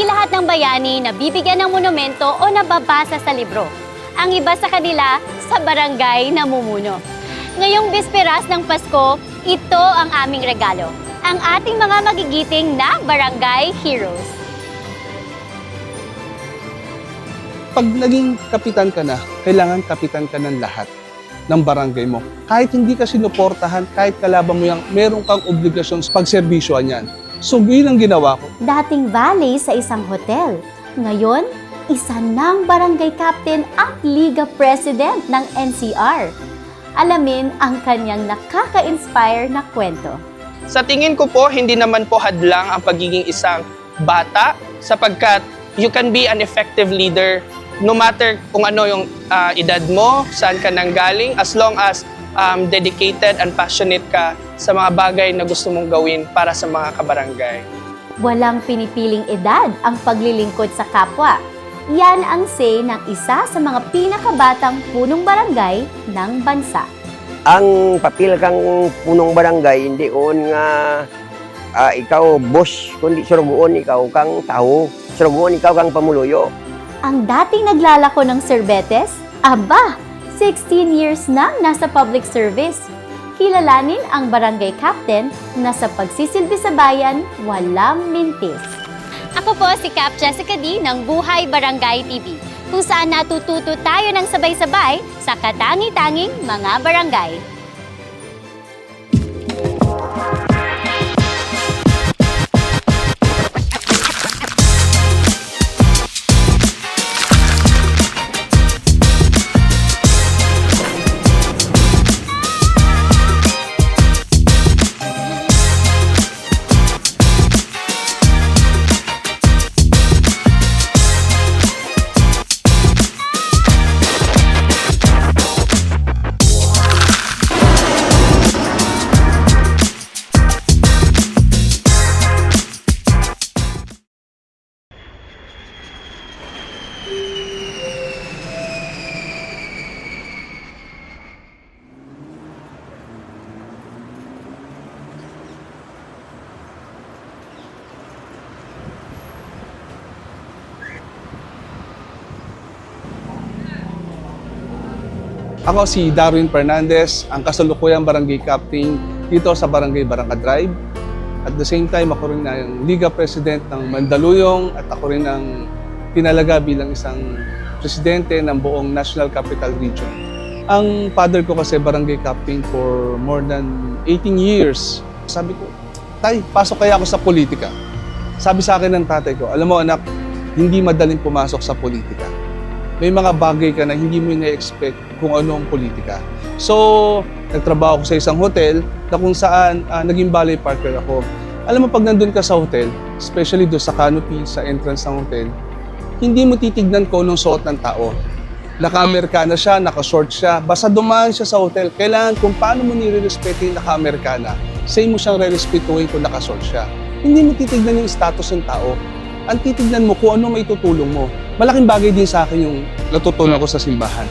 lahat ng bayani na bibigyan ng monumento o nababasa sa libro. Ang iba sa kanila sa barangay namumuno. Ngayong bisperas ng Pasko, ito ang aming regalo. Ang ating mga magigiting na barangay heroes. Pag naging kapitan ka na, kailangan kapitan ka ng lahat ng barangay mo. Kahit hindi ka sinuportahan, kahit kalaban mo yan, meron kang obligasyon sa pagserbisyoan yan. So, yun ang ginawa ko. Dating valet sa isang hotel. Ngayon, isa ng barangay captain at Liga President ng NCR. Alamin ang kanyang nakaka-inspire na kwento. Sa tingin ko po, hindi naman po hadlang ang pagiging isang bata sapagkat you can be an effective leader no matter kung ano yung edad mo, saan ka nanggaling, as long as dedicated and passionate ka sa mga bagay na gusto mong gawin para sa mga kabarangay. Walang pinipiling edad ang paglilingkod sa kapwa. Yan ang say ng isa sa mga pinakabatang punong barangay ng bansa. Ang papel kang punong barangay, hindi on nga ikaw boss, kundi surubuon ikaw kang tao, surubuon ikaw kang pamuluyo. Ang dating naglalako ng serbetes, aba, 16 years nang nasa public service. Kilalanin ang barangay captain na sa pagsisilbi sa bayan, walang mintis. Ako po si Cap Jessica D ng Buhay Barangay TV, kung saan natututo tayo ng sabay-sabay sa katangi-tanging mga barangay. Ako si Darwin Fernandez, ang kasalukuyang barangay captain dito sa Barangay Barangka Drive. At the same time, ako rin ang Liga President ng Mandaluyong at ako rin ang tinalaga bilang isang presidente ng buong National Capital Region. Ang father ko kasi barangay captain for more than 18 years. Sabi ko, tay, pasok kaya ako sa politika. Sabi sa akin ng tatay ko, alam mo anak, hindi madaling pumasok sa politika. May mga bagay ka na hindi mo na-expect kung ano ang politika. So, nagtrabaho ko sa isang hotel na kung saan naging valet parker ako. Alam mo, pag nandun ka sa hotel, especially doon sa canopy, sa entrance ng hotel, hindi mo titignan kung anong suot ng tao. Naka-Amerikana siya, naka-short siya, basta dumaan siya sa hotel, kailangan kung paano mo nire-respeto yung naka-Amerikana, same mo siyang re-respetuhin kung naka-short siya. Hindi mo titignan yung status ng tao. Ang titignan mo kung ano may tutulong mo. Malaking bagay din sa akin yung natutunan ko sa simbahan.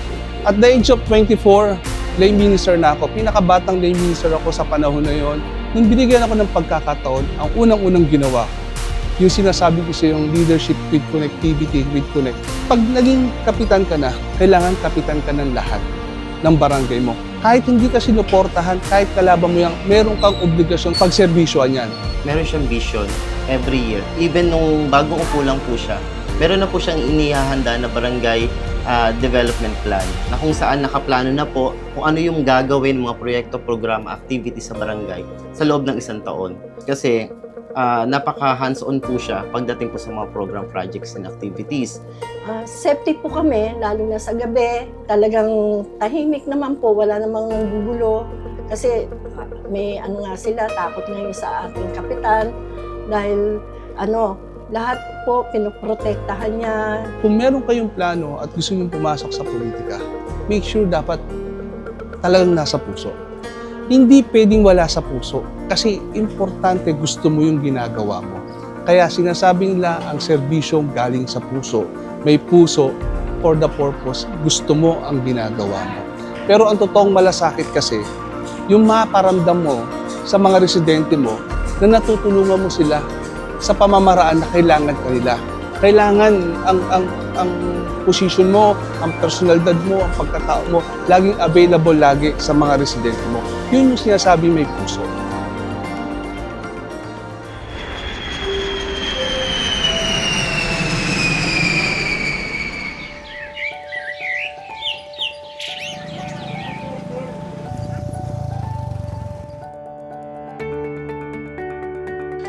At the age of 24, lay minister na ako. Pinakabatang lay minister ako sa panahon na yon. Nung binigyan ako ng pagkakataon, ang unang-unang ginawa ko, yung sinasabi ko sa yung leadership with connectivity, with connect. Pag naging kapitan ka na, kailangan kapitan ka ng lahat ng barangay mo. Kahit hindi ka sinuportahan, kahit kalaban mo yan, meron kang obligasyon pagserbisyoan yan. Meron siyang vision every year. Even nung bago upo lang po siya, meron na po siyang inihahanda na barangay development plan na kung saan nakaplano na po kung ano yung gagawin mga proyekto, programa, activity sa barangay sa loob ng isang taon. Kasi napaka hands-on po siya pagdating po sa mga program, projects and activities. Safety po kami, lalo na sa gabi. Talagang tahimik naman po, wala namang gugulo. Kasi may ano nga sila, takot ngayon sa ating kapitan. Dahil lahat po pinoprotektahan niya. Kung meron kayong plano at gusto nyo pumasok sa politika, make sure dapat talagang nasa puso. Hindi pwedeng wala sa puso kasi importante gusto mo yung ginagawa mo. Kaya sinasabi nila ang serbisyong galing sa puso. May puso for the purpose, gusto mo ang ginagawa mo. Pero ang totoong malasakit kasi, yung maparamdam mo sa mga residente mo na natutulungan mo sila sa pamamaraan na kailangan kanila. kailangan ang position mo, ang personalidad mo, ang pagkatao mo, laging available lagi sa mga residente mo. Yun yung sinasabi may puso.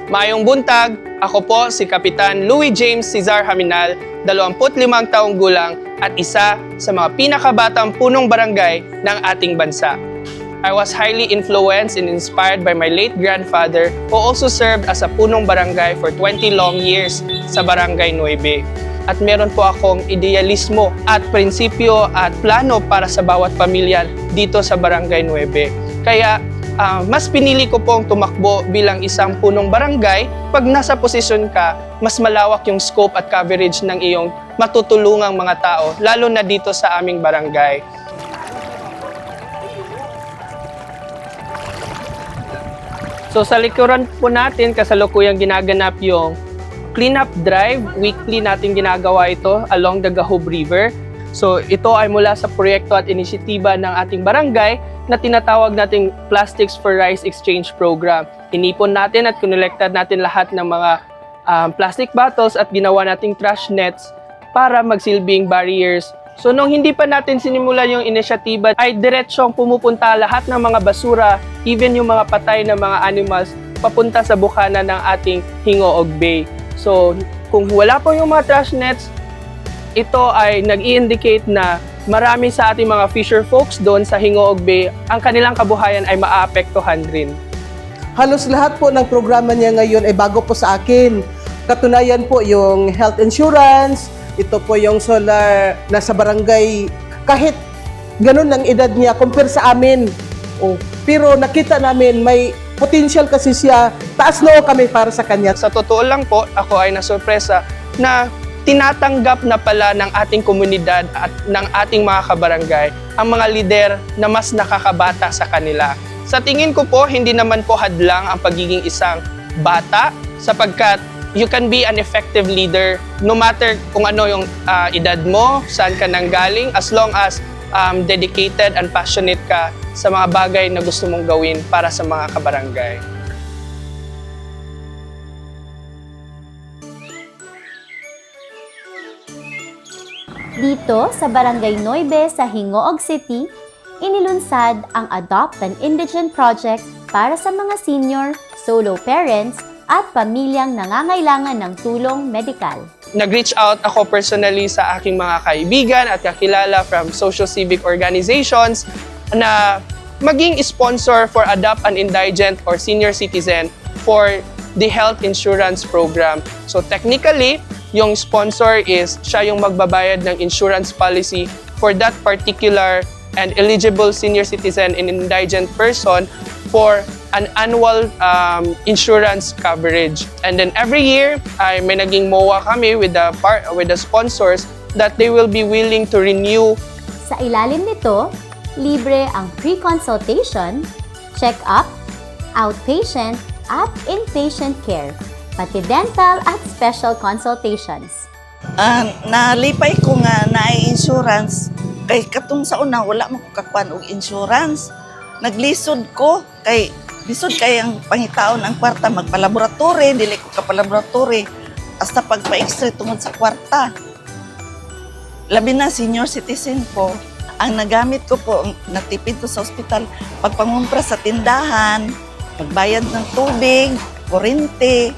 Maayong buntag, ako po si Kapitan Louis James Cesar Haminal, 25 taong gulang at isa sa mga pinakabatang punong barangay ng ating bansa. I was highly influenced and inspired by my late grandfather who also served as a punong barangay for 20 long years sa Barangay 9. At meron po akong idealismo at prinsipyo at plano para sa bawat pamilya dito sa Barangay 9. Kaya mas pinili ko pong tumakbo bilang isang punong barangay. Pag nasa posisyon ka, mas malawak yung scope at coverage ng iyong matutulungang mga tao, lalo na dito sa aming barangay. So sa likuran po natin, kasalukuyang ginaganap yung cleanup drive. Weekly natin ginagawa ito along the Gahub River. So ito ay mula sa proyekto at inisyatiba ng ating barangay na tinatawag nating Plastics for Rice Exchange Program. Inipon natin at kinolekta natin lahat ng mga plastic bottles at ginawa nating trash nets para magsilbing barriers. So nung hindi pa natin sinimula yung inisyatiba, ay diretsyong pumupunta lahat ng mga basura, even yung mga patay na mga animals, papunta sa bukana ng ating Hingoog Bay. So kung wala po yung mga trash nets, ito ay nag-i-indicate na marami sa ating mga fisher folks doon sa Hingoog Bay, ang kanilang kabuhayan ay maaapektuhan rin. Halos lahat po ng programa niya ngayon ay bago po sa akin. Katunayan po yung health insurance, ito po yung solar na sa barangay. Kahit ganun ang edad niya compare sa amin. Pero nakita namin may potential kasi siya. Taas noo kami para sa kanya. Sa totoo lang po, ako ay nasurpresa na tinatanggap na pala ng ating komunidad at ng ating mga kabarangay ang mga lider na mas nakakabata sa kanila. Sa tingin ko po, hindi naman po hadlang ang pagiging isang bata sapagkat you can be an effective leader no matter kung ano yung edad mo, saan ka nanggaling, as long as dedicated and passionate ka sa mga bagay na gusto mong gawin para sa mga kabarangay. Dito sa Barangay 9 sa Hingoog City, inilunsad ang Adopt an Indigent Project para sa mga senior, solo parents at pamilyang nangangailangan ng tulong medikal. Nag-reach out ako personally sa aking mga kaibigan at kakilala from social civic organizations na maging sponsor for Adopt an Indigent or Senior Citizen for the health insurance program. So technically, yung sponsor is siya yung magbabayad ng insurance policy for that particular and eligible senior citizen and indigent person for an annual insurance coverage. And then every year, ay may naging MOA kami with the sponsors that they will be willing to renew. Sa ilalim nito, libre ang pre-consultation, check-up, outpatient at inpatient care, pati dental at special consultations. Nalipay ko nga na insurance kay katong sa una wala man ko kakuan og insurance. Naglisod ko kay lisod kay ang pangitaon ang kwarta magpalaboratory, dili ko ka palaboratory hasta pagpa-extra tungod sa kwarta. Labi na senior citizen po, ang nagamit ko po, natipid ko sa ospital, pagpangumpra sa tindahan, magbayad ng tubig, kuryente.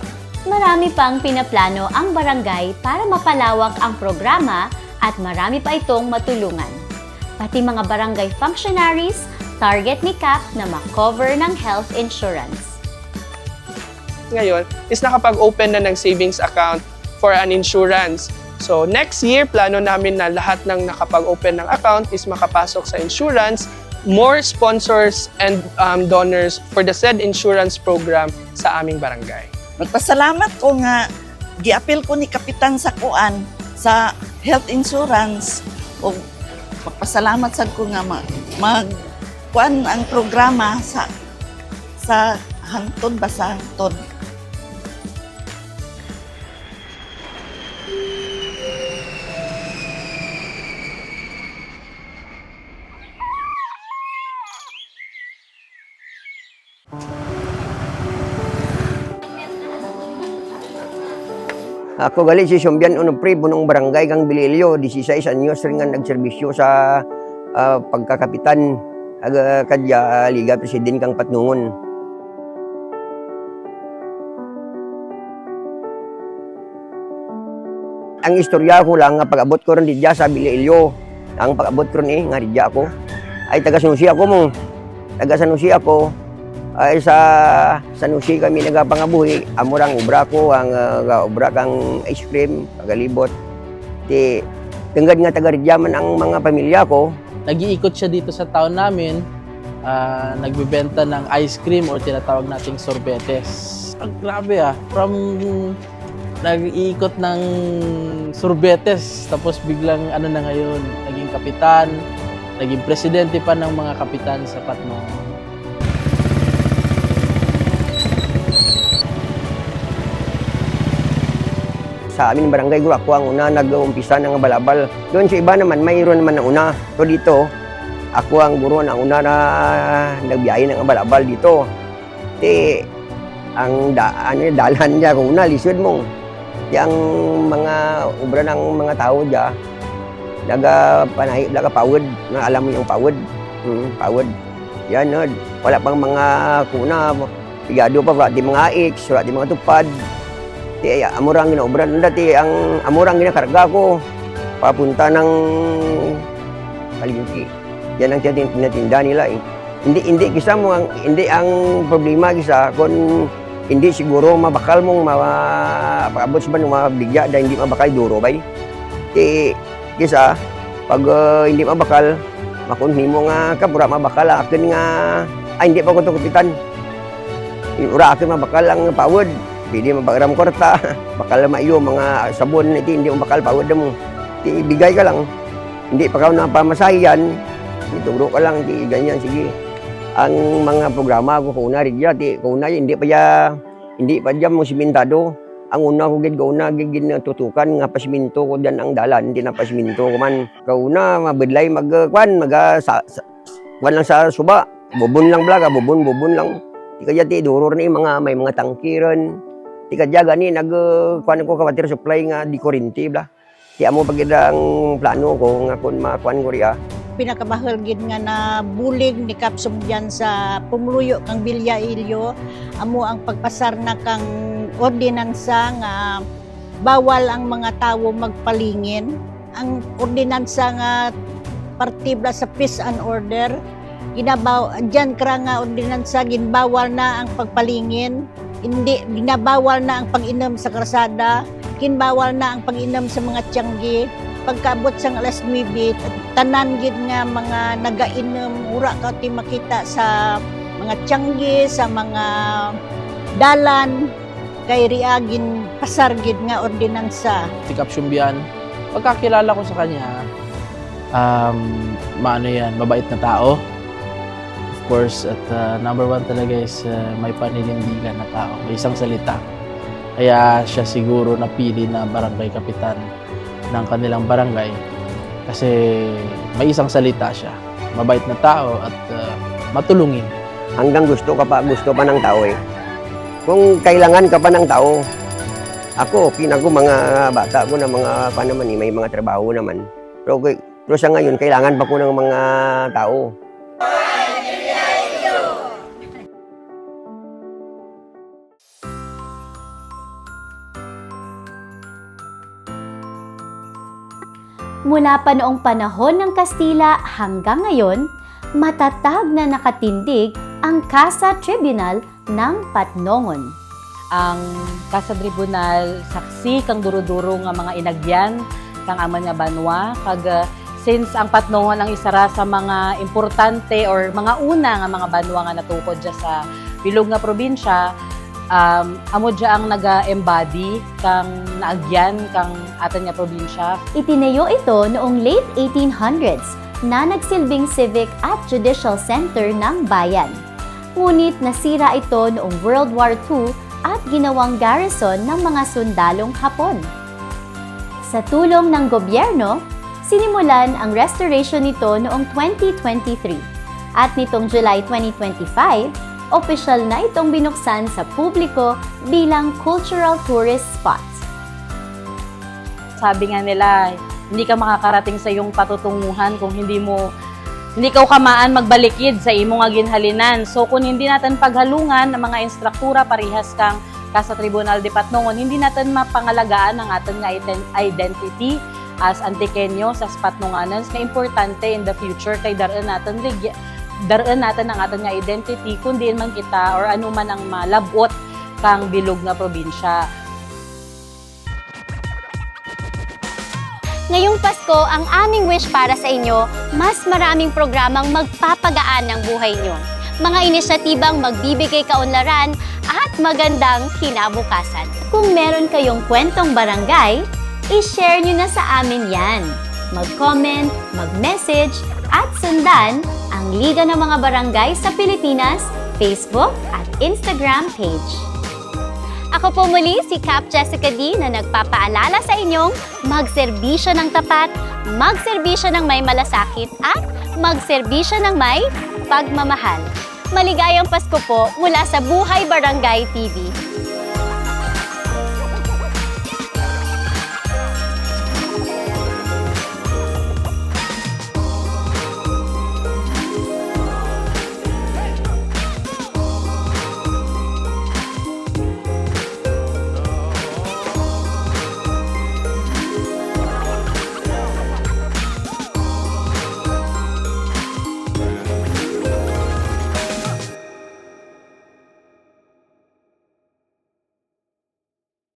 Marami pang pinaplano ang barangay para mapalawak ang programa at marami pa itong matulungan. Pati mga barangay functionaries, target ni CAP na makover ng health insurance. Ngayon is nakapag-open na ng savings account for an insurance. So next year, plano namin na lahat ng nakapag-open ng account is makapasok sa insurance, more sponsors and donors for the said insurance program sa aming barangay. Magpasalamat ko nga giapil ko ni kapitan sa kuan sa health insurance o magpasalamat sad ko nga kuan ang programa sa hantod ba sa hantod. Ako gali si Sumbian Onopre, bunong barangay kang Bililio, 16 anyos rin nga nagserbisyo sa pagkakapitan kadya Liga President kang Patnungon. Ang istorya ko lang nga pag-abot ko ron didya sa Bililio, ang pag-abot ko ron nga didya ako, ay taga Sanusi ako mo. Taga Sanusi ako, ay sa Sanusi kami nagapangabuhi, amurang obra ko, ang obra kang ice cream, pagalibot. Ti, tunggad nga taga-ridyaman ang mga pamilya ko. Nag-iikot siya dito sa town namin, nagbibenta ng ice cream or tinatawag nating sorbetes. Ang grabe from nag-iikot ng sorbetes, tapos biglang ano na ngayon, naging kapitan, naging presidente pa ng mga kapitan sa Patnongon. Sa amin barangay ko, ako ang una nag-umpisa ng balabal. Doon sa iba naman, mayroon naman na una. So dito, ako ang guro na una na nagbiyahe ng balabal dito. Di, ang dalan niya kung una, lisod mo. Yang mga obra ng mga tao diya, nagapanahi, nagapawid, na alam mo yung pawid. Pawid. Yan, wala pang mga kuna, pigado pa, wala di mga X, wala di mga tupad. Ti amurang ginaobran dati ang amurang ginakarga ko papunta ng palengke. Yan ang tinatinda nila Hindi kisa mo hindi ang problema kisa kung hindi siguro mabakal mong paabot sa mabigya dahil hindi mabakal duro bay. Ti kisa pag hindi mabakal makunhi mo nga kabura mabakal akin nga hindi pa ko to kapitan. Ura akin mabakal ang pawod. Pwede mabakaram korta, bakal maiyo mga sabon iti hindi mo bakal pawod mo. Ti ibigay ka lang. Hindi pa ka na pamasayan. Ituro ka lang ti ganyan sige. Ang mga programa ko kuna rin ti kuna hindi pa diyan mo simentado. Ang una ko gid tutukan nga pasiminto ko diyan ang dalan, hindi na pasiminto ko man. Kauna mabedlay magkwan lang sa suba. Bubon lang blaga, bubon lang. Ti kaya ti duror ni mga may mga tangkiran. Ti kadya gani kuan ko kawatir supply nga di kuryente bla. Ti amo pagid ang plano ko nga kun makuan ko riya. Pinakabahal gid nga na bulig ni Kap Sumbian sa pumuluyo kang Bilya Ilyo, amo ang pagpasar na kang ordinansa nga bawal ang mga tawo magpalingin. Ang ordinansa nga partibla sa peace and order, diyan kra nga ordinansa ginbawal na ang pagpalingin. Hindi ginabawal na ang pag-inom sa kalsada, ginbawal na ang pag-inom sa mga tiyanggi. Pagkaabot sa alas 9, tanan gid nga mga nagainom, ura ka ti makita sa mga tiyanggi, sa mga dalan, kay riagin pasar gid nga ordinansa. Si Kap Sumbian, pagkakilala ko sa kanya, mabait na tao. Of course, at number one talaga is may paninindigan na tao, may isang salita. Kaya siya siguro napili na barangay kapitan ng kanilang barangay kasi may isang salita siya. Mabait na tao at matulungin. Hanggang gusto pa ng tao Kung kailangan ka pa ng tao, ako, mga bata ko na mga naman may mga trabaho naman. Pero sa ngayon, kailangan pa ko ng mga tao. Mula pa noong panahon ng Kastila hanggang ngayon, matatag na nakatindig ang Casa Tribunal ng Patnongon. Ang Casa Tribunal saksi kang duro-duro nga mga inagyan kang aman nga banwa kag since ang Patnongon ang isara sa mga importante or mga una nga mga banwa nga natukod dya sa bilog nga probinsya, amo dya ang naga-embody kang naagyan kang atan nga probinsya. Itinayo ito noong late 1800s na nagsilbing civic at judicial center ng bayan. Ngunit nasira ito noong World War II at ginawang garrison ng mga sundalong Hapon. Sa tulong ng gobyerno, sinimulan ang restoration nito noong 2023 at nitong July 2025, opisyal na itong binuksan sa publiko bilang cultural tourist spot. Sabi nga nila, hindi ka makakarating sa iyong patutunguhan kung hindi ka kamaan magbalikid sa imo nga ginhalinan. So kung hindi natin paghalungan ng mga instruktura parihas kang sa Tribunal de Patnongon, hindi natin mapangalagaan ang ating nga identity as Antiqueño sa Patnonganans na importante in the future kay daraan natin ang ating nga identity kundi man kita or ano man ang malabot kang bilog na probinsya. Ngayong Pasko, ang aming wish para sa inyo, mas maraming programang magpapagaan ng buhay nyo. Mga inisyatibang magbibigay kaunlaran at magandang kinabukasan. Kung meron kayong kwentong barangay, i-share nyo na sa amin yan. Mag-comment, mag-message, at sundan ang Liga ng mga Barangay sa Pilipinas, Facebook at Instagram page. Ako po muli si Cap Jessica D na nagpapaalala sa inyong magserbisyo ng tapat, magserbisyo ng may malasakit at magserbisyo ng may pagmamahal. Maligayang Pasko po mula sa Buhay Barangay TV.